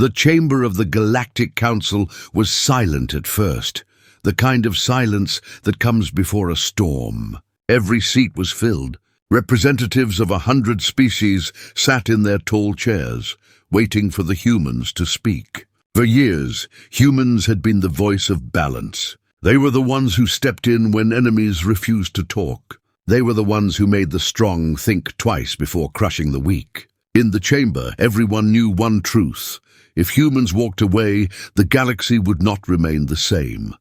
The chamber of the Galactic Council was silent at first, the kind of silence that comes before a storm. Every seat was filled. Representatives of 100 species sat in their tall chairs, waiting for the humans to speak. For years, humans had been the voice of balance. They were the ones who stepped in when enemies refused to talk. They were the ones who made the strong think twice before crushing the weak. In the chamber, everyone knew one truth. If humans walked away, the galaxy would not remain the same.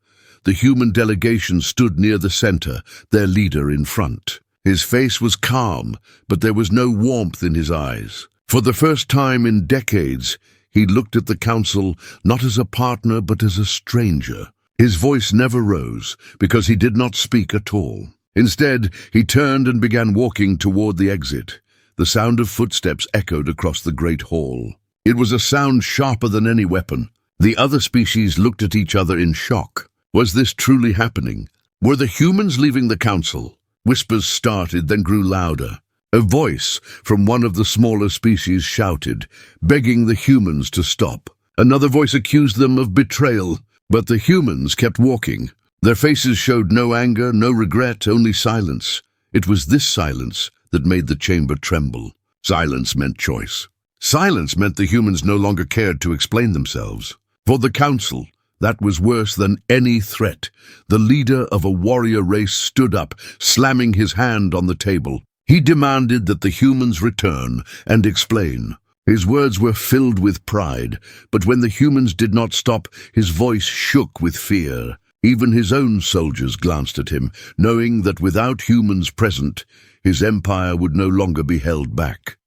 The human delegation stood near the center, their leader in front. His face was calm, but there was no warmth in his eyes. For the first time in decades, he looked at the council not as a partner but as a stranger. His voice never rose, because he did not speak at all. Instead, he turned and began walking toward the exit. The sound of footsteps echoed across the great hall. It was a sound sharper than any weapon. The other species looked at each other in shock. Was this truly happening? Were the humans leaving the council? Whispers started, then grew louder. A voice from one of the smaller species shouted, begging the humans to stop. Another voice accused them of betrayal, but the humans kept walking. Their faces showed no anger, no regret, only silence. It was this silence that made the chamber tremble. Silence meant choice. Silence meant the humans no longer cared to explain themselves. For the council, that was worse than any threat. The leader of a warrior race stood up, slamming his hand on the table. He demanded that the humans return and explain. His words were filled with pride, but when the humans did not stop, his voice shook with fear. Even his own soldiers glanced at him, knowing that without humans present, his empire would no longer be held back.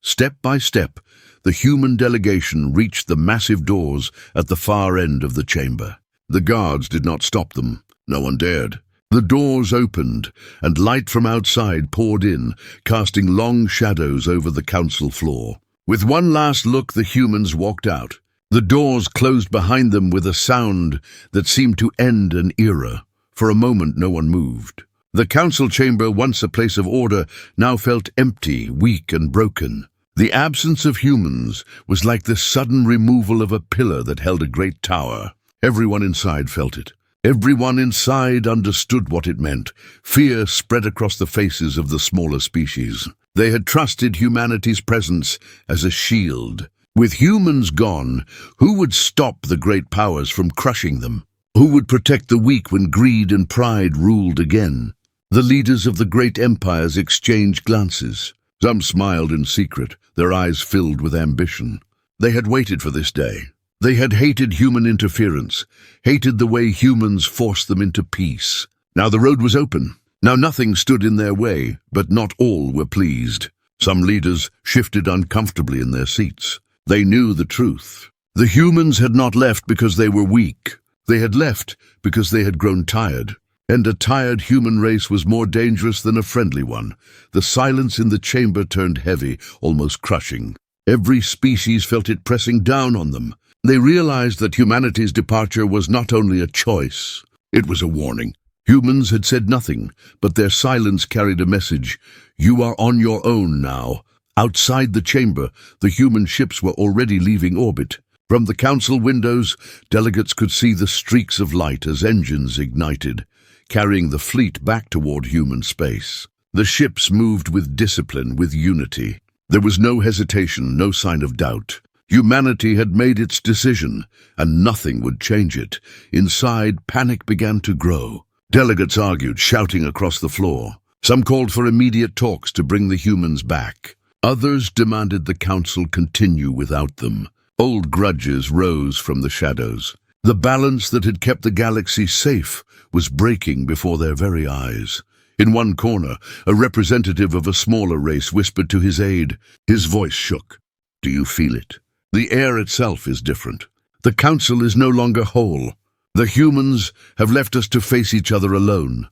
Step by step, the human delegation reached the massive doors at the far end of the chamber. The guards did not stop them. No one dared. The doors opened, and light from outside poured in, casting long shadows over the council floor. With one last look, the humans walked out. The doors closed behind them with a sound that seemed to end an era. For a moment, no one moved. The council chamber, once a place of order, now felt empty, weak, and broken. The absence of humans was like the sudden removal of a pillar that held a great tower. Everyone inside felt it. Everyone inside understood what it meant. Fear spread across the faces of the smaller species. They had trusted humanity's presence as a shield. With humans gone, who would stop the great powers from crushing them? Who would protect the weak when greed and pride ruled again? The leaders of the great empires exchanged glances. Some smiled in secret, their eyes filled with ambition. They had waited for this day. They had hated human interference, hated the way humans forced them into peace. Now the road was open. Now nothing stood in their way, but not all were pleased. Some leaders shifted uncomfortably in their seats. They knew the truth. The humans had not left because they were weak. They had left because they had grown tired. And a tired human race was more dangerous than a friendly one. The silence in the chamber turned heavy, almost crushing. Every species felt it pressing down on them. They realized that humanity's departure was not only a choice, it was a warning. Humans had said nothing, but their silence carried a message. You are on your own now. Outside the chamber, the human ships were already leaving orbit. From the council windows, delegates could see the streaks of light as engines ignited, carrying the fleet back toward human space. The ships moved with discipline, with unity. There was no hesitation, no sign of doubt. Humanity had made its decision, and nothing would change it. Inside, panic began to grow. Delegates argued, shouting across the floor. Some called for immediate talks to bring the humans back. Others demanded the council continue without them. Old grudges rose from the shadows. The balance that had kept the galaxy safe was breaking before their very eyes. In one corner, a representative of a smaller race whispered to his aide. His voice shook. Do you feel it? The air itself is different. The council is no longer whole. The humans have left us to face each other alone.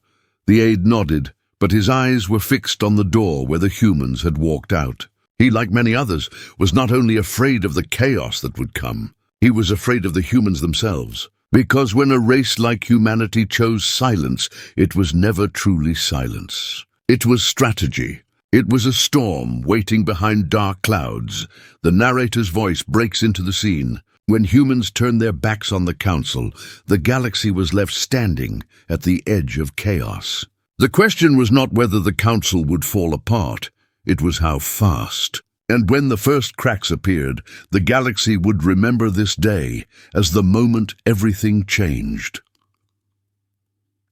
The aide nodded, but his eyes were fixed on the door where the humans had walked out. He, like many others, was not only afraid of the chaos that would come, he was afraid of the humans themselves. Because when a race like humanity chose silence, it was never truly silence. It was strategy. It was a storm waiting behind dark clouds. The narrator's voice breaks into the scene. When humans turned their backs on the council, the galaxy was left standing at the edge of chaos. The question was not whether the council would fall apart, it was how fast. And when the first cracks appeared, the galaxy would remember this day as the moment everything changed.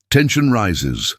Tension rises.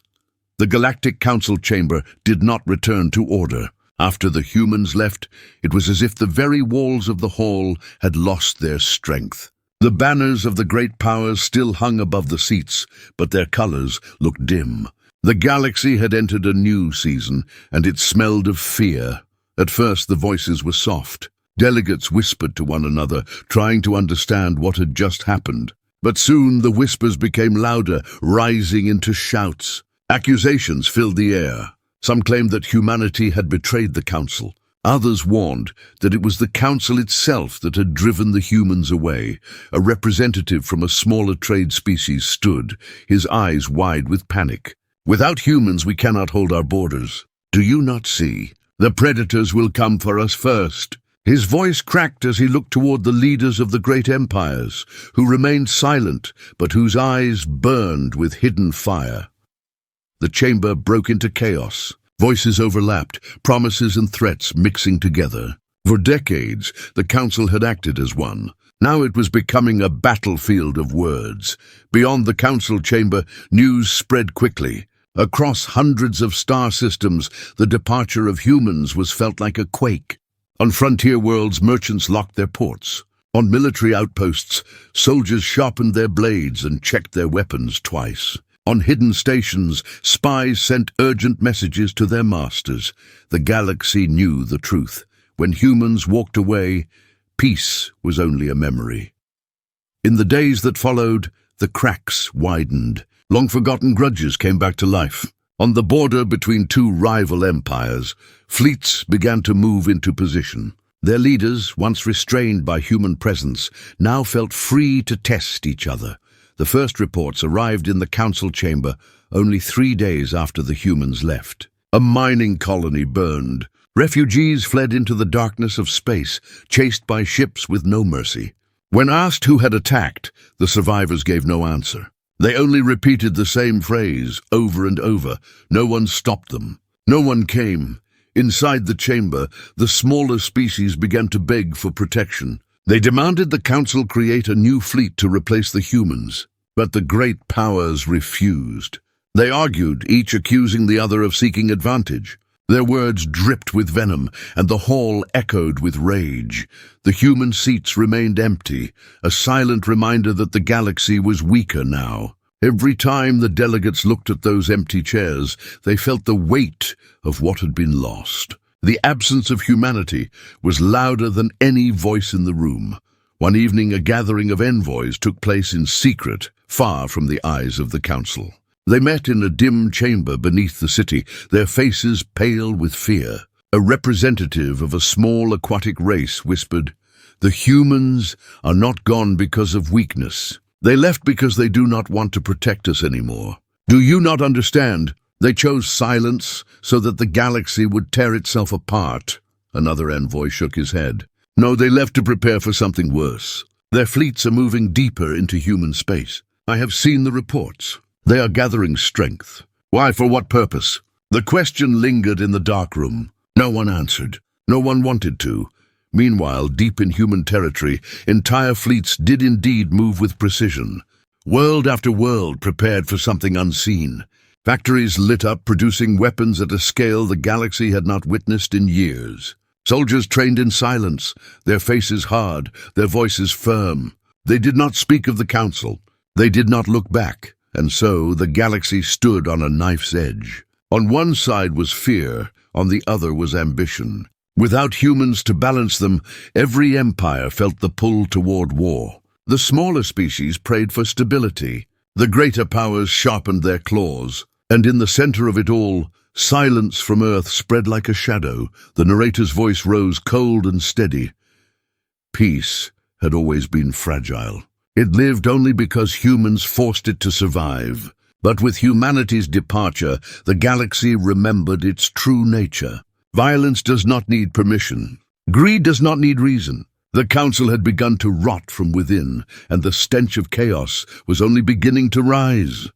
The Galactic Council chamber did not return to order. After the humans left, it was as if the very walls of the hall had lost their strength. The banners of the great powers still hung above the seats, but their colors looked dim. The galaxy had entered a new season, and it smelled of fear. At first the voices were soft. Delegates whispered to one another, trying to understand what had just happened. But soon the whispers became louder, rising into shouts. Accusations filled the air. Some claimed that humanity had betrayed the Council. Others warned that it was the Council itself that had driven the humans away. A representative from a smaller trade species stood, his eyes wide with panic. "Without humans we cannot hold our borders. Do you not see? The predators will come for us first." His voice cracked as he looked toward the leaders of the great empires, who remained silent, but whose eyes burned with hidden fire. The chamber broke into chaos. Voices overlapped, promises and threats mixing together. For decades, the Council had acted as one. Now it was becoming a battlefield of words. Beyond the Council chamber, news spread quickly. Across hundreds of star systems, the departure of humans was felt like a quake. On frontier worlds, merchants locked their ports. On military outposts, soldiers sharpened their blades and checked their weapons twice. On hidden stations, spies sent urgent messages to their masters. The galaxy knew the truth. When humans walked away, peace was only a memory. In the days that followed, the cracks widened. Long-forgotten grudges came back to life. On the border between two rival empires, fleets began to move into position. Their leaders, once restrained by human presence, now felt free to test each other. The first reports arrived in the Council chamber only 3 days after the humans left. A mining colony burned. Refugees fled into the darkness of space, chased by ships with no mercy. When asked who had attacked, the survivors gave no answer. They only repeated the same phrase over and over. No one stopped them. No one came. Inside the chamber, the smaller species began to beg for protection. They demanded the Council create a new fleet to replace the humans, but the great powers refused. They argued, each accusing the other of seeking advantage. Their words dripped with venom, and the hall echoed with rage. The human seats remained empty, a silent reminder that the galaxy was weaker now. Every time the delegates looked at those empty chairs, they felt the weight of what had been lost. The absence of humanity was louder than any voice in the room. One evening, a gathering of envoys took place in secret, far from the eyes of the Council. They met in a dim chamber beneath the city, their faces pale with fear. A representative of a small aquatic race whispered, "The humans are not gone because of weakness. They left because they do not want to protect us anymore. Do you not understand? They chose silence so that the galaxy would tear itself apart." Another envoy shook his head. "No, they left to prepare for something worse. Their fleets are moving deeper into human space. I have seen the reports. They are gathering strength. Why, for what purpose?" The question lingered in the dark room. No one answered. No one wanted to. Meanwhile, deep in human territory, entire fleets did indeed move with precision. World after world prepared for something unseen. Factories lit up, producing weapons at a scale the galaxy had not witnessed in years. Soldiers trained in silence, their faces hard, their voices firm. They did not speak of the Council. They did not look back. And so the galaxy stood on a knife's edge. On one side was fear, on the other was ambition. Without humans to balance them, every empire felt the pull toward war. The smaller species prayed for stability. The greater powers sharpened their claws. And in the center of it all, silence from Earth spread like a shadow. The narrator's voice rose cold and steady. Peace had always been fragile. It lived only because humans forced it to survive. But with humanity's departure, the galaxy remembered its true nature. Violence does not need permission. Greed does not need reason. The council had begun to rot from within, and the stench of chaos was only beginning to rise.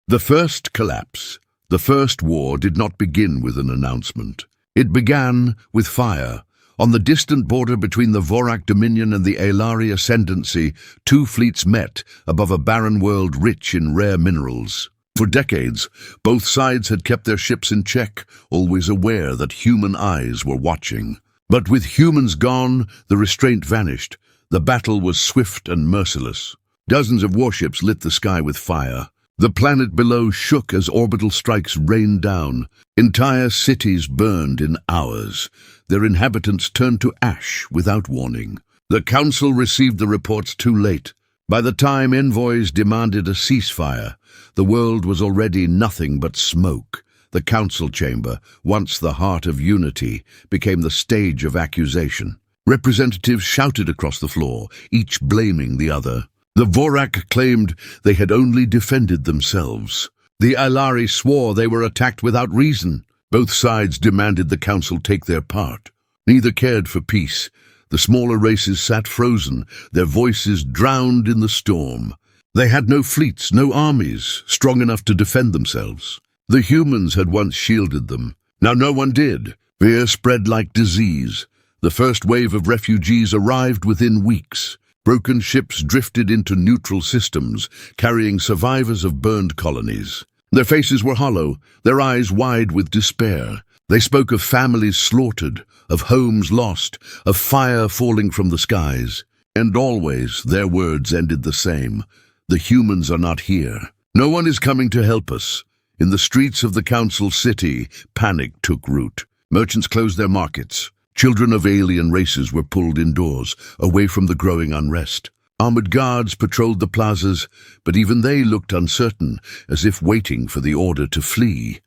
The first collapse, the first war, did not begin with an announcement. It began with fire. On the distant border between the Vorak Dominion and the Aelari Ascendancy, two fleets met above a barren world rich in rare minerals. For decades, both sides had kept their ships in check, always aware that human eyes were watching. But with humans gone, the restraint vanished. The battle was swift and merciless. Dozens of warships lit the sky with fire. The planet below shook as orbital strikes rained down. Entire cities burned in hours. Their inhabitants turned to ash without warning. The Council received the reports too late. By the time envoys demanded a ceasefire, the world was already nothing but smoke. The Council chamber, once the heart of unity, became the stage of accusation. Representatives shouted across the floor, each blaming the other. The Vorak claimed they had only defended themselves. The Aelari swore they were attacked without reason. Both sides demanded the Council take their part. Neither cared for peace. The smaller races sat frozen, their voices drowned in the storm. They had no fleets, no armies, strong enough to defend themselves. The humans had once shielded them. Now no one did. Fear spread like disease. The first wave of refugees arrived within weeks. Broken ships drifted into neutral systems, carrying survivors of burned colonies. Their faces were hollow, their eyes wide with despair. They spoke of families slaughtered, of homes lost, of fire falling from the skies. And always their words ended the same. The humans are not here. No one is coming to help us. In the streets of the Council city, panic took root. Merchants closed their markets. Children of alien races were pulled indoors, away from the growing unrest. Armored guards patrolled the plazas, but even they looked uncertain, as if waiting for the order to flee.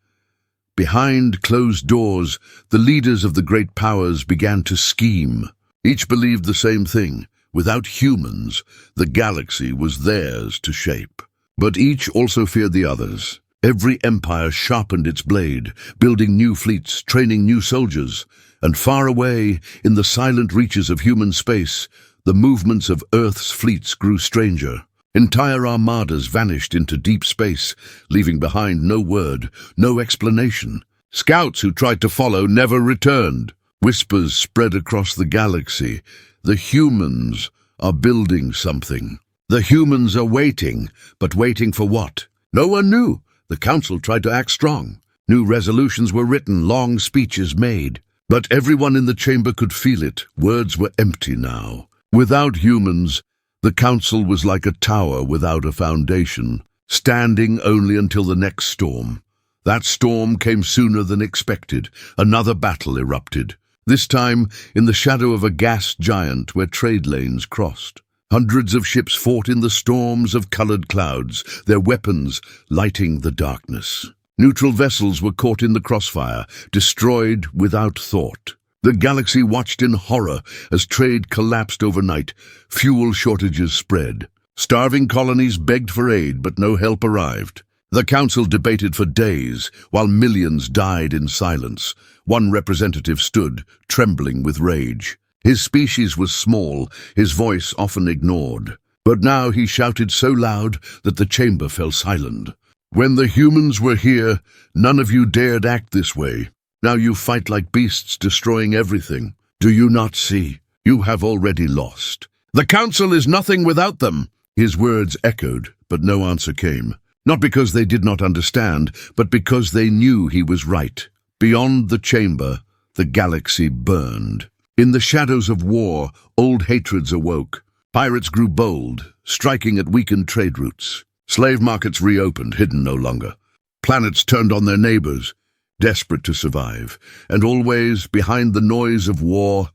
Behind closed doors, the leaders of the great powers began to scheme. Each believed the same thing. Without humans, the galaxy was theirs to shape. But each also feared the others. Every empire sharpened its blade, building new fleets, training new soldiers. And far away, in the silent reaches of human space, the movements of Earth's fleets grew stranger. Entire armadas vanished into deep space, leaving behind no word, no explanation. Scouts who tried to follow never returned. Whispers spread across the galaxy. The humans are building something. The humans are waiting, but waiting for what? No one knew. The Council tried to act strong. New resolutions were written, long speeches made. But everyone in the chamber could feel it. Words were empty now. Without humans, the Council was like a tower without a foundation, standing only until the next storm. That storm came sooner than expected. Another battle erupted. This time in the shadow of a gas giant where trade lanes crossed. Hundreds of ships fought in the storms of colored clouds, their weapons lighting the darkness. Neutral vessels were caught in the crossfire, destroyed without thought. The galaxy watched in horror as trade collapsed overnight. Fuel shortages spread. Starving colonies begged for aid, but no help arrived. The Council debated for days, while millions died in silence. One representative stood, trembling with rage. His species was small, his voice often ignored. But now he shouted so loud that the chamber fell silent. When the humans were here, none of you dared act this way. Now you fight like beasts, destroying everything. Do you not see? You have already lost. The Council is nothing without them. His words echoed, but no answer came. Not because they did not understand, but because they knew he was right. Beyond the chamber, the galaxy burned. In the shadows of war, old hatreds awoke. Pirates grew bold, striking at weakened trade routes. Slave markets reopened, hidden no longer. Planets turned on their neighbors, desperate to survive. And always, behind the noise of war,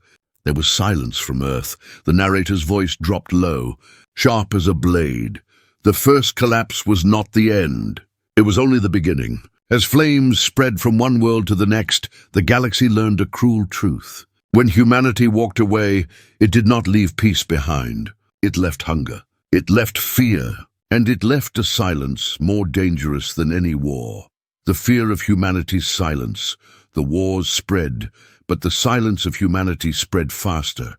there was silence from Earth. The narrator's voice dropped low, sharp as a blade. The first collapse was not the end. It was only the beginning. As flames spread from one world to the next, the galaxy learned a cruel truth. When humanity walked away, it did not leave peace behind. It left hunger. It left fear. And it left a silence more dangerous than any war. The fear of humanity's silence, The wars spread, but the silence of humanity spread faster.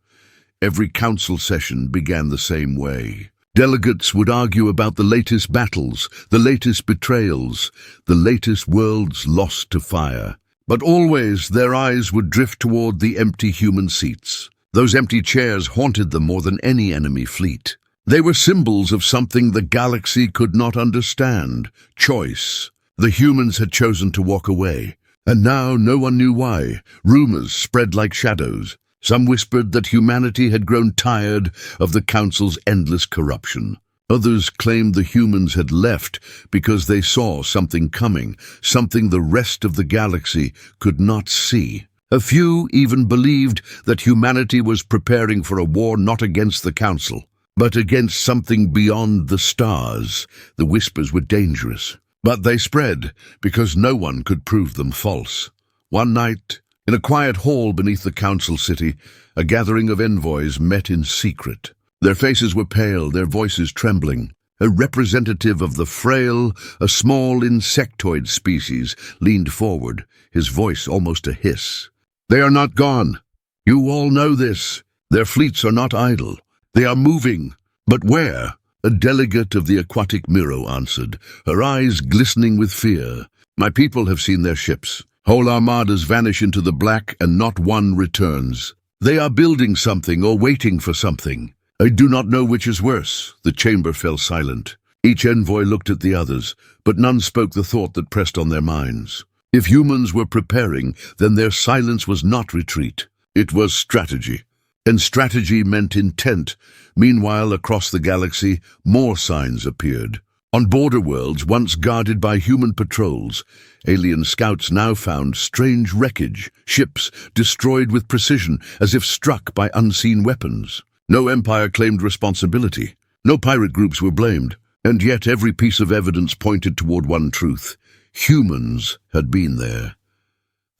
Every council session began the same way. Delegates would argue about the latest battles, the latest betrayals, the latest worlds lost to fire. But always their eyes would drift toward the empty human seats. Those empty chairs haunted them more than any enemy fleet. They were symbols of something the galaxy could not understand: choice. The humans had chosen to walk away, and now no one knew why. Rumors spread like shadows. Some whispered that humanity had grown tired of the Council's endless corruption. Others claimed the humans had left because they saw something coming, something the rest of the galaxy could not see. A few even believed that humanity was preparing for a war not against the Council, but against something beyond the stars. The whispers were dangerous, but they spread because no one could prove them false. One night, in a quiet hall beneath the council city, a gathering of envoys met in secret. Their faces were pale, their voices trembling. A representative of the frail, a small insectoid species, leaned forward, his voice almost a hiss. "They are not gone. You all know this. Their fleets are not idle. They are moving. But where?" A delegate of the aquatic Miro answered, her eyes glistening with fear. "My people have seen their ships. Whole armadas vanish into the black, and not one returns. They are building something or waiting for something. I do not know which is worse." The chamber fell silent. Each envoy looked at the others, but none spoke the thought that pressed on their minds. If humans were preparing, then their silence was not retreat. It was strategy. And strategy meant intent. Meanwhile, across the galaxy, more signs appeared. On border worlds once guarded by human patrols, alien scouts now found strange wreckage, ships destroyed with precision as if struck by unseen weapons. No empire claimed responsibility. No pirate groups were blamed. And yet every piece of evidence pointed toward one truth: humans had been there.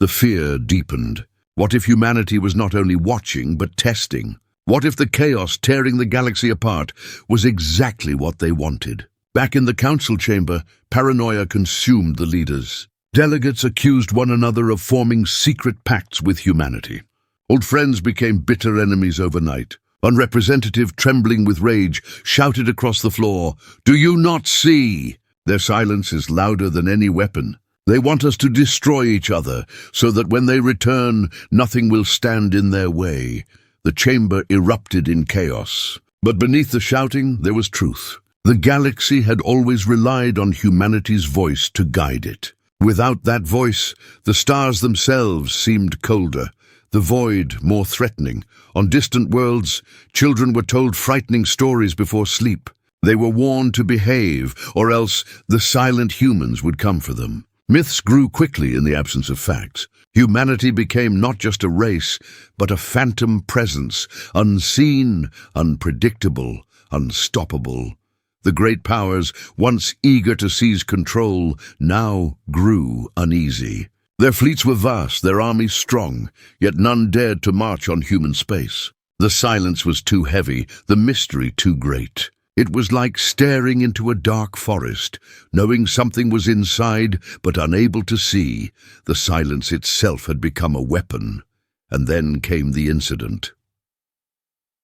The fear deepened. What if humanity was not only watching but testing? What if the chaos tearing the galaxy apart was exactly what they wanted? Back in the council chamber, paranoia consumed the leaders. Delegates accused one another of forming secret pacts with humanity. Old friends became bitter enemies overnight. One representative, trembling with rage, shouted across the floor, "Do you not see? Their silence is louder than any weapon. They want us to destroy each other, so that when they return, nothing will stand in their way." The chamber erupted in chaos. But beneath the shouting, there was truth. The galaxy had always relied on humanity's voice to guide it. Without that voice, the stars themselves seemed colder, the void more threatening. On distant worlds, children were told frightening stories before sleep. They were warned to behave, or else the silent humans would come for them. Myths grew quickly in the absence of facts. Humanity became not just a race, but a phantom presence, unseen, unpredictable, unstoppable. The great powers, once eager to seize control, now grew uneasy. Their fleets were vast, their armies strong, yet none dared to march on human space. The silence was too heavy, the mystery too great. It was like staring into a dark forest, knowing something was inside but unable to see. The silence itself had become a weapon. And then came the incident.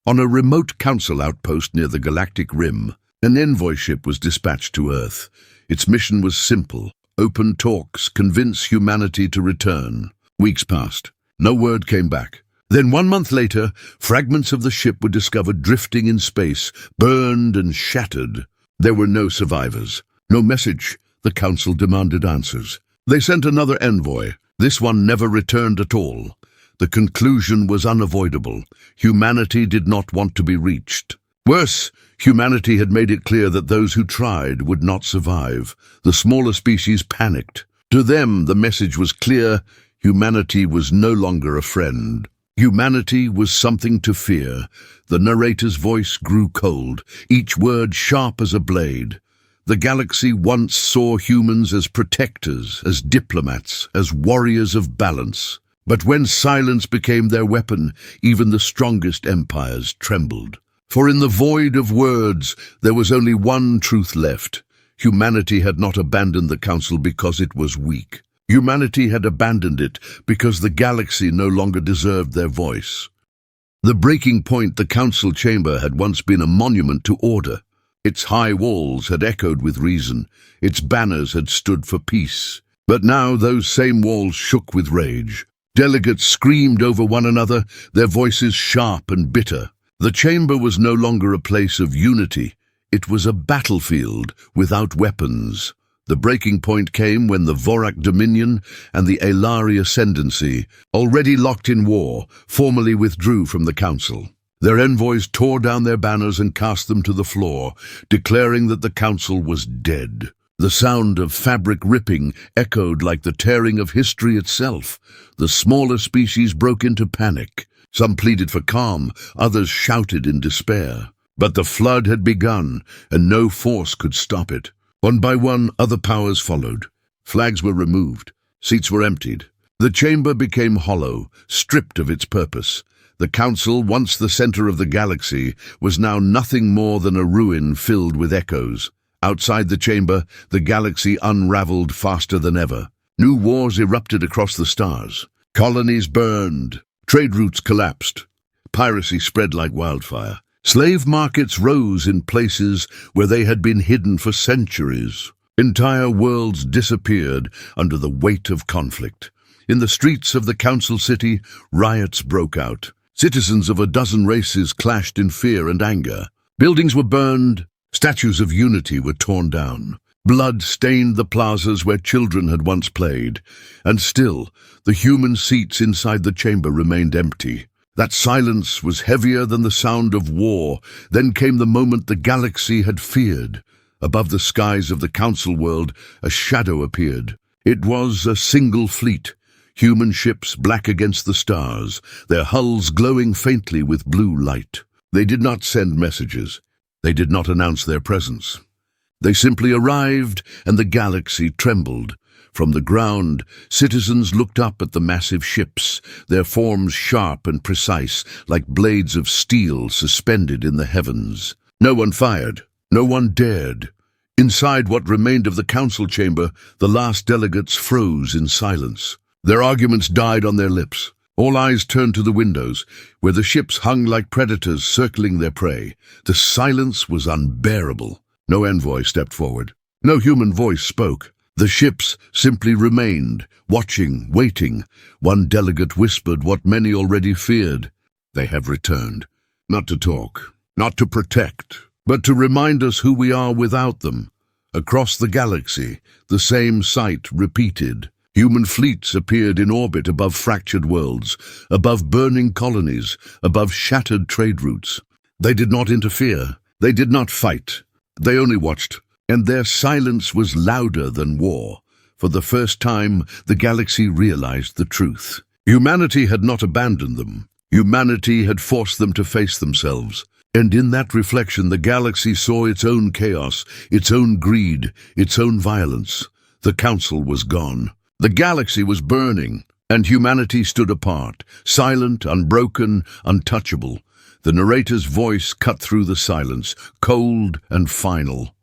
On a remote council outpost near the galactic rim, an envoy ship was dispatched to Earth. Its mission was simple: open talks, convince humanity to return. Weeks passed. No word came back. Then 1 month later, fragments of the ship were discovered drifting in space, burned and shattered. There were no survivors. No message. The council demanded answers. They sent another envoy. This one never returned at all. The conclusion was unavoidable. Humanity did not want to be reached. Worse, humanity had made it clear that those who tried would not survive. The smaller species panicked. To them, the message was clear: humanity was no longer a friend. Humanity was something to fear. The narrator's voice grew cold, each word sharp as a blade. The galaxy once saw humans as protectors, as diplomats, as warriors of balance. But when silence became their weapon, even the strongest empires trembled. For in the void of words, there was only one truth left. Humanity had not abandoned the council because it was weak. Humanity had abandoned it because the galaxy no longer deserved their voice. The breaking point, the council chamber, had once been a monument to order. Its high walls had echoed with reason. Its banners had stood for peace. But now those same walls shook with rage. Delegates screamed over one another, their voices sharp and bitter. The chamber was no longer a place of unity. It was a battlefield without weapons. The breaking point came when the Vorak Dominion and the Elari Ascendancy, already locked in war, formally withdrew from the council. Their envoys tore down their banners and cast them to the floor, declaring that the council was dead. The sound of fabric ripping echoed like the tearing of history itself. The smaller species broke into panic. Some pleaded for calm, others shouted in despair. But the flood had begun, and no force could stop it. One by one, other powers followed. Flags were removed. Seats were emptied. The chamber became hollow, stripped of its purpose. The council, once the center of the galaxy, was now nothing more than a ruin filled with echoes. Outside the chamber, the galaxy unraveled faster than ever. New wars erupted across the stars. Colonies burned. Trade routes collapsed. Piracy spread like wildfire. Slave markets rose in places where they had been hidden for centuries. Entire worlds disappeared under the weight of conflict. In the streets of the council city, riots broke out. Citizens of a dozen races clashed in fear and anger. Buildings were burned. Statues of unity were torn down. Blood stained the plazas where children had once played. And still, the human seats inside the chamber remained empty. That silence was heavier than the sound of war. Then came the moment the galaxy had feared. Above the skies of the council world, a shadow appeared. It was a single fleet. Human ships black against the stars, their hulls glowing faintly with blue light. They did not send messages. They did not announce their presence. They simply arrived, and the galaxy trembled. From the ground, citizens looked up at the massive ships, their forms sharp and precise, like blades of steel suspended in the heavens. No one fired. No one dared. Inside what remained of the council chamber, the last delegates froze in silence. Their arguments died on their lips. All eyes turned to the windows, where the ships hung like predators circling their prey. The silence was unbearable. No envoy stepped forward. No human voice spoke. The ships simply remained, watching, waiting. One delegate whispered what many already feared. They have returned. Not to talk, not to protect, but to remind us who we are without them. Across the galaxy, the same sight repeated. Human fleets appeared in orbit above fractured worlds, above burning colonies, above shattered trade routes. They did not interfere. They did not fight. They only watched. And their silence was louder than war. For the first time, the galaxy realized the truth. Humanity had not abandoned them. Humanity had forced them to face themselves. And in that reflection, the galaxy saw its own chaos, its own greed, its own violence. The council was gone. The galaxy was burning, and humanity stood apart, silent, unbroken, untouchable. The narrator's voice cut through the silence, cold and final.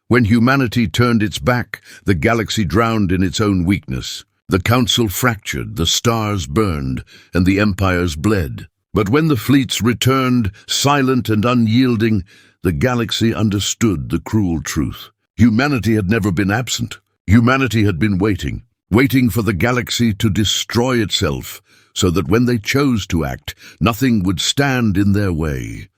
When humanity turned its back, the galaxy drowned in its own weakness. The council fractured, the stars burned, and the empires bled. But when the fleets returned, silent and unyielding, the galaxy understood the cruel truth. Humanity had never been absent. Humanity had been waiting for the galaxy to destroy itself, so that when they chose to act, nothing would stand in their way.